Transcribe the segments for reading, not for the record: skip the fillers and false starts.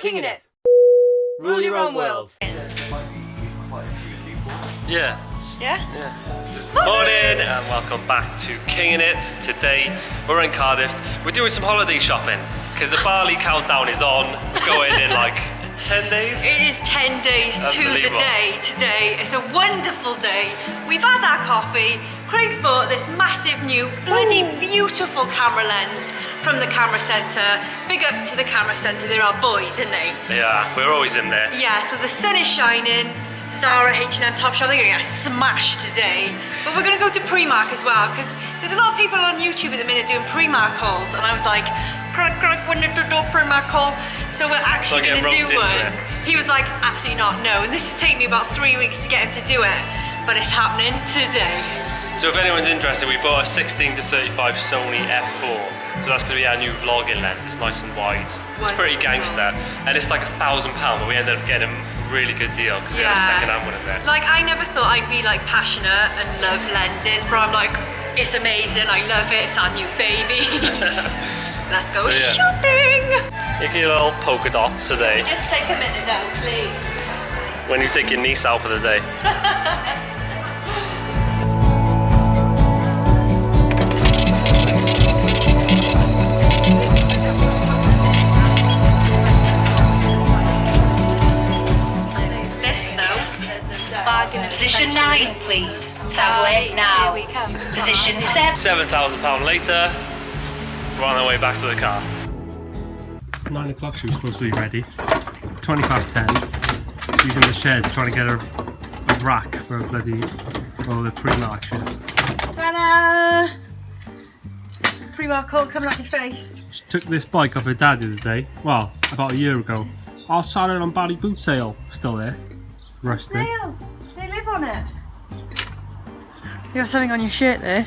Kinging it. Rule your own world. Yeah. Yeah? Morning and welcome back to Kinging It. Today we're in Cardiff. We're doing some holiday shopping because the Bali countdown is on. We're going in like 10 days. It is 10 days to the day today. It's a wonderful day. We've had our coffee. Craig's bought this massive new, bloody beautiful camera lens from the camera centre. Big up to the camera centre, they're our boys, aren't they? Yeah, we're always in there. Yeah, so the sun is shining. Zara, H&M, Topshop, they're going to get smashed today. But we're going to go to Primark as well, because there's a lot of people on YouTube at the minute doing Primark hauls, and I was like, Craig, we need to do a Primark haul. So we're actually going to do one. He was like, absolutely not, no. And this has taken me about 3 weeks to get him to do it, but it's happening today. So if anyone's interested, we bought a 16 to 35 Sony f4. So that's going to be our new vlogging lens. It's nice and wide. It's pretty gangster. And it's like £1,000, but we ended up getting a really good deal because they had a second-hand one in there. Like, I never thought I'd be like passionate and love lenses, but I'm like, it's amazing, I love it, it's our new baby. Let's go shopping! Make your little polka dots today. Just take a minute now, please. When you take your niece out for the day. Position 9, please. Saddle it now. Here we come. Position 7. £7,000 later, we're on our way back to the car. 9 o'clock she was supposed to be ready. 20 past 10. She's in the shed trying to get a rack for a bloody, the Primark shit. Ta-da! Primark haul coming at your face. She took this bike off her dad the other day. Well, about a year ago. I'll sell it on Bally boot sale. Still there. Rusted. Nails! They live on it. You got something on your shirt there.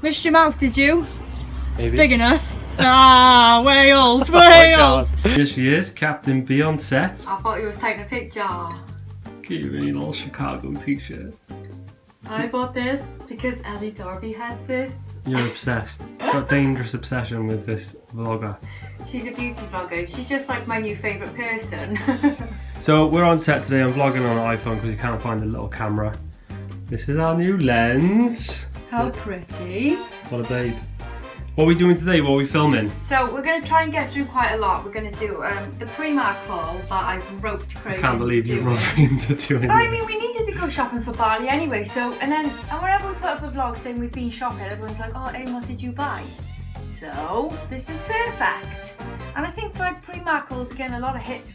Missed your mouth, did you? Maybe. It's big enough. Ah, Wales, Wales! Here she is, Captain B on set. I thought he was taking a picture. Cute little Chicago t-shirt. I bought this because Ellie Darby has this. You're obsessed. Got dangerous obsession with this vlogger. She's a beauty vlogger. She's just like my new favourite person. So we're on set today. I'm vlogging on an iPhone because you can't find the little camera. This is our new lens. How pretty. What a babe. What are we doing today? What are we filming? So we're going to try and get through quite a lot. We're going to do the Primark haul that I've roped Craig I can't believe you doing. roped into doing But I this. mean, we needed to go shopping for Bali anyway, so, and whenever we put up a vlog saying we've been shopping, everyone's like, oh, Aim, what did you buy? So, this is perfect. And I think my Primark hauls are getting a lot of hits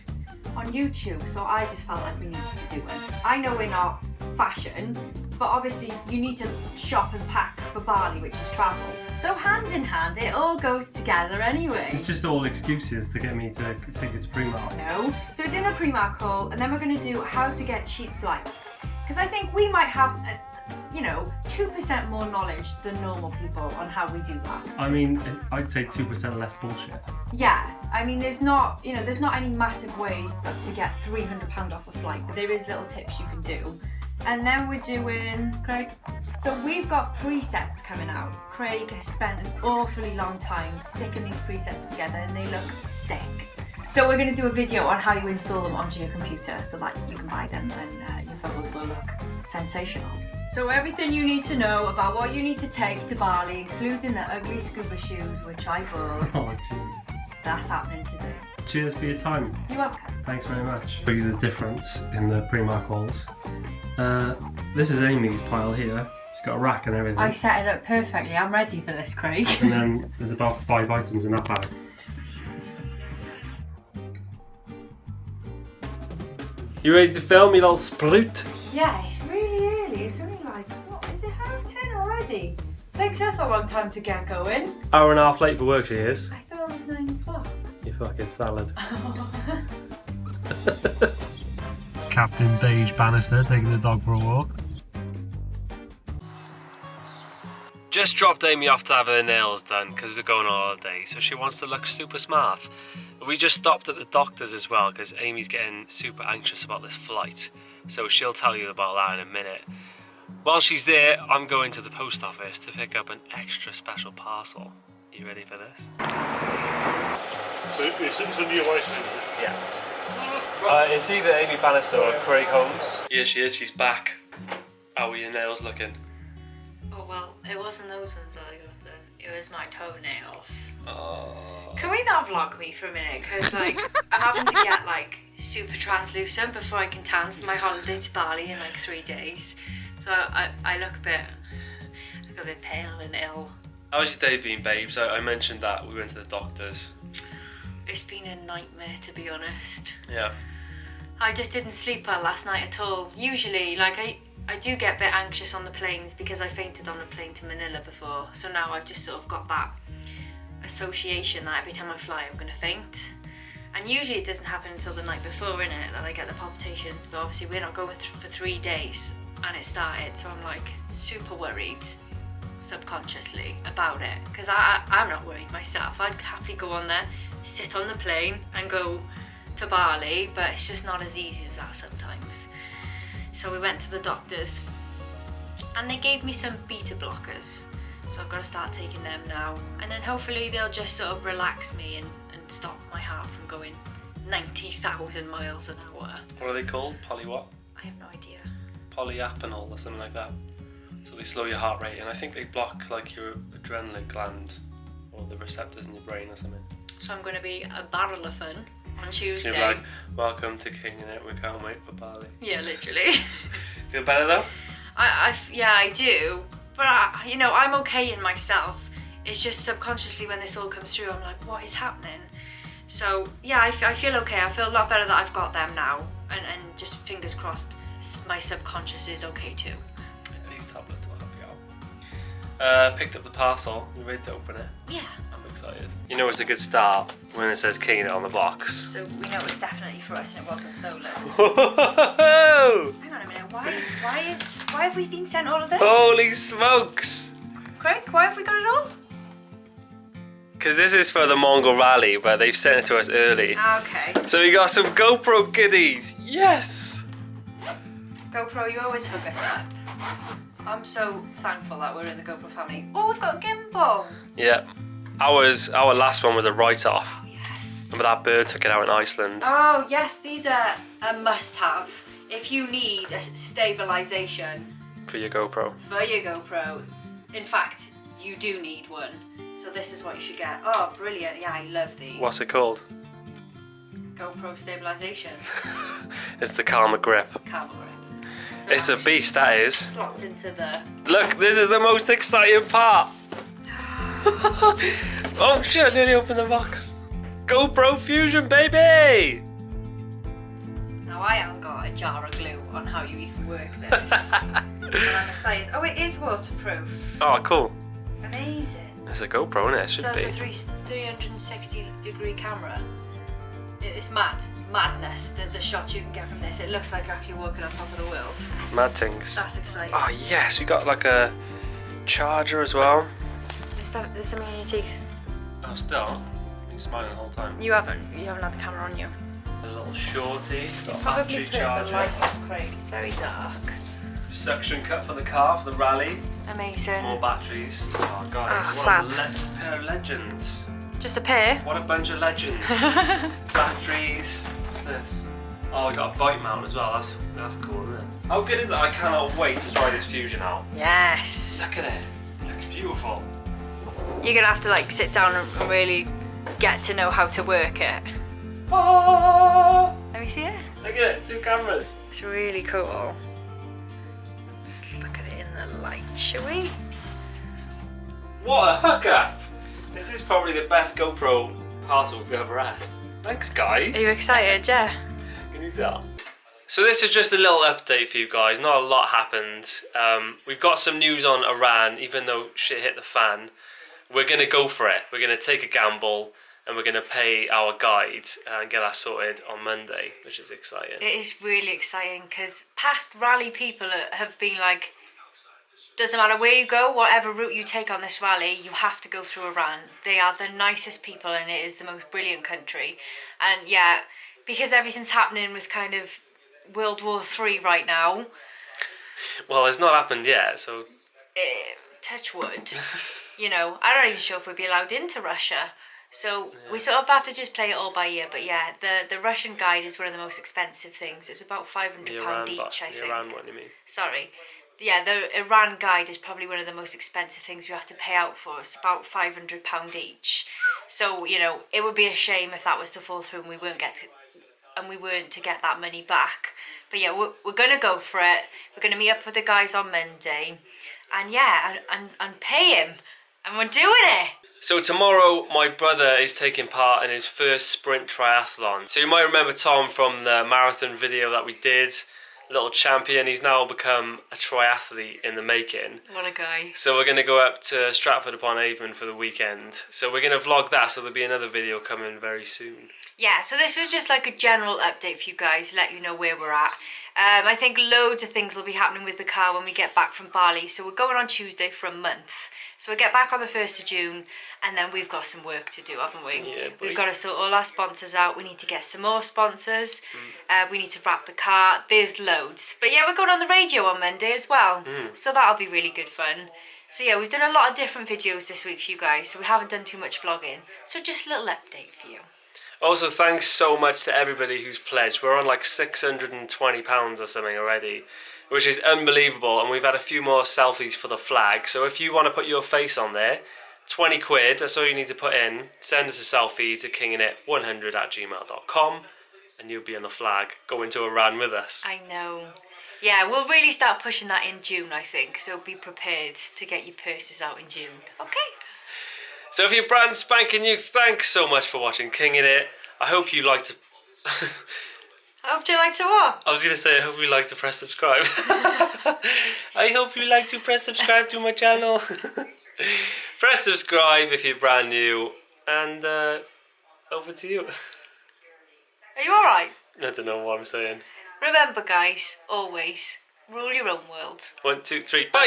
on YouTube, so I just felt like we needed to do it. I know we're not fashion, but obviously you need to shop and pack for Bali, which is travel. So hand in hand, it all goes together anyway. It's just all excuses to get me to take it to Primark. No. So we're doing the Primark haul, and then we're going to do how to get cheap flights. Because I think we might have, 2% more knowledge than normal people on how we do that. I mean, I'd say 2% less bullshit. Yeah, I mean, there's not any massive ways to get £300 off a flight, but there is little tips you can do. And then we're doing, Craig, so we've got presets coming out. Craig has spent an awfully long time sticking these presets together and they look sick. So we're going to do a video on how you install them onto your computer so that you can buy them and your photos will look sensational. So everything you need to know about what you need to take to Bali, including the ugly scuba shoes, which I bought. Oh, jeez. That's happening today. Cheers for your time. You're welcome. Thanks very much. Show you the difference in the Primark hauls. This is Amy's pile here. She's got a rack and everything. I set it up perfectly. I'm ready for this, Craig. And then there's about 5 items in that bag. You ready to film, you little sploot? Yeah, it's really early. It's only like, what, is it 10:30 already? Takes us a long time to get going. Hour and a half late for work she is. I thought it was 9 o'clock. You fucking salad. Captain Beige Bannister taking the dog for a walk. Just dropped Amy off to have her nails done because we're going on holiday, so she wants to look super smart. But we just stopped at the doctor's as well because Amy's getting super anxious about this flight, so she'll tell you about that in a minute. While she's there, I'm going to the post office to pick up an extra special parcel. You ready for this? So it's under your waist, isn't it? Yeah. It's either Amy Bannister or Craig Holmes. Yeah, she is. She's back. How are your nails looking? Oh well, it wasn't those ones that I got then. It was my toenails. Oh. Can we not vlog me for a minute? Because like I'm having to get like super translucent before I can tan for my holiday to Bali in like 3 days. So I look a bit pale and ill. How's your day been, babes? I mentioned that we went to the doctors. It's been a nightmare, to be honest. Yeah. I just didn't sleep well last night at all. Usually, like I do get a bit anxious on the planes because I fainted on a plane to Manila before. So now I've just sort of got that association that every time I fly I'm going to faint. And usually it doesn't happen until the night before, innit, that I get the palpitations. But obviously we're not going for 3 days and it started. So I'm like super worried subconsciously about it. Because I'm not worried myself. I'd happily go on there, sit on the plane and go to Bali, but it's just not as easy as that sometimes. So we went to the doctors and they gave me some beta blockers, so I've got to start taking them now, and then hopefully they'll just sort of relax me and stop my heart from going 90,000 miles an hour. What are they called? Poly what? I have no idea. Polyapinol or something like that. So they slow your heart rate, and I think they block like your adrenaline gland or the receptors in your brain or something. So I'm going to be a barrel of fun on Tuesday. You're like, welcome to King in it, we can't wait for Bali. Yeah, literally. Feel better though? Yeah, I do. But I'm okay in myself. It's just subconsciously when this all comes through, I'm like, what is happening? So yeah, I feel okay. I feel a lot better that I've got them now, and just fingers crossed, my subconscious is okay too. Yeah, these tablets will help you out. Picked up the parcel. You ready to open it? Yeah. I'm excited. You know it's a good start when it says King in it on the box. So we know it's definitely for us and it wasn't stolen. Whoa! Hang on a minute. Why have we been sent all of this? Holy smokes! Craig, why have we got it all? Because this is for the Mongol Rally, but they've sent it to us early. Okay. So we got some GoPro goodies. Yes! GoPro, you always hook us up. I'm so thankful that we're in the GoPro family. Oh, we've got a gimbal. Yeah. Our last one was a write-off. Oh, yes. Remember that bird took it out in Iceland? Oh, yes, these are a must-have. If you need a stabilization For your GoPro. for your GoPro, in fact, you do need one. So this is what you should get. Oh, brilliant. Yeah, I love these. What's it called? GoPro stabilization. It's the Karma Grip. Camera grip. So It's a beast, that is. slots into the... Look, this is the most exciting part. Oh shit, I nearly opened the box. GoPro Fusion, baby! Now I haven't got a jar of glue on how you even work this. But I'm excited. Oh, it is waterproof. Oh, cool. Amazing. It's a GoPro, isn't it? It should So be. it's a 360-degree camera. It's madness, the shots you can get from this. It looks like you're actually walking on top of the world. Mad things. That's exciting. Oh yes, we got like a charger as well. There's something in your teeth. Oh, still? I've been smiling the whole time. You haven't had the camera on you. A little shorty, got a Probably battery put the charger. light on, Craig. It's very dark. Suction cup for the car, for the rally. Amazing. More batteries. Oh god, Ah, it's what a pair of legends. Just a pair. What a bunch of legends. Batteries. What's this? Oh, we got a bike mount as well. That's cool, isn't it? How good is that? I cannot wait to try this Fusion out. Yes. Look at it. It looks beautiful. You're gonna have to like sit down and really get to know how to work it. Oh, Let me see it. look at it. 2 cameras. It's really cool. Let's look at it in the light, shall we? What a hookup! This is probably the best GoPro parcel we've ever had. Thanks, guys. Are you excited? Yeah. Can you tell? So this is just a little update for you guys. Not a lot happened. We've got some news on Iran, even though shit hit the fan. We're going to go for it. We're going to take a gamble and we're going to pay our guide and get that sorted on Monday, which is exciting. It is really exciting because past rally people have been like, doesn't matter where you go, whatever route you take on this rally, you have to go through Iran. They are the nicest people and it is the most brilliant country. And yeah, because everything's happening with kind of World War III right now. Well, it's not happened yet, so... Touch wood. You know, I'm not even sure if we'd be allowed into Russia. So we sort of have to just play it all by ear. But yeah, the Russian guide is one of the most expensive things. It's about £500 each, I think. The Iran one, you mean? Sorry. Yeah, the Iran guide is probably one of the most expensive things we have to pay out for. It's about £500 each. So, you know, it would be a shame if that was to fall through and we weren't to get that money back. But yeah, we're going to go for it. We're going to meet up with the guys on Monday. And yeah, and pay him. And we're doing it. So tomorrow, my brother is taking part in his first sprint triathlon. So you might remember Tom from the marathon video that we did. Little champion. He's now become a triathlete in the making. What a guy. So we're going to go up to Stratford-upon-Avon for the weekend. So we're going to vlog that, so there'll be another video coming very soon. Yeah, so this was just like a general update for you guys, let you know where we're at. I think loads of things will be happening with the car when we get back from Bali. So we're going on Tuesday for a month. So we get back on the 1st of June, and then we've got some work to do, haven't we? Yeah, we've got to sort all our sponsors out. We need to get some more sponsors. We need to wrap the car. There's loads. But yeah, we're going on the radio on Monday as well. So that'll be really good fun. So yeah, we've done a lot of different videos this week for you guys. So we haven't done too much vlogging. So just a little update for you. Also, thanks so much to everybody who's pledged. We're on like £620 or something already, which is unbelievable. And we've had a few more selfies for the flag. So if you want to put your face on there, 20 quid, that's all you need to put in. Send us a selfie to kingingit100@gmail.com and you'll be on the flag going to Iran with us. I know. Yeah, we'll really start pushing that in June, I think. So be prepared to get your purses out in June. Okay? So if you're brand spanking new, thanks so much for watching Kinging It. I hope you like to... I hope you like to what? I was going to say, I hope you like to press subscribe. I hope you like to press subscribe to my channel. Press subscribe if you're brand new. And over to you. Are you alright? I don't know what I'm saying. Remember guys, always, rule your own world. 1, 2, 3, bye!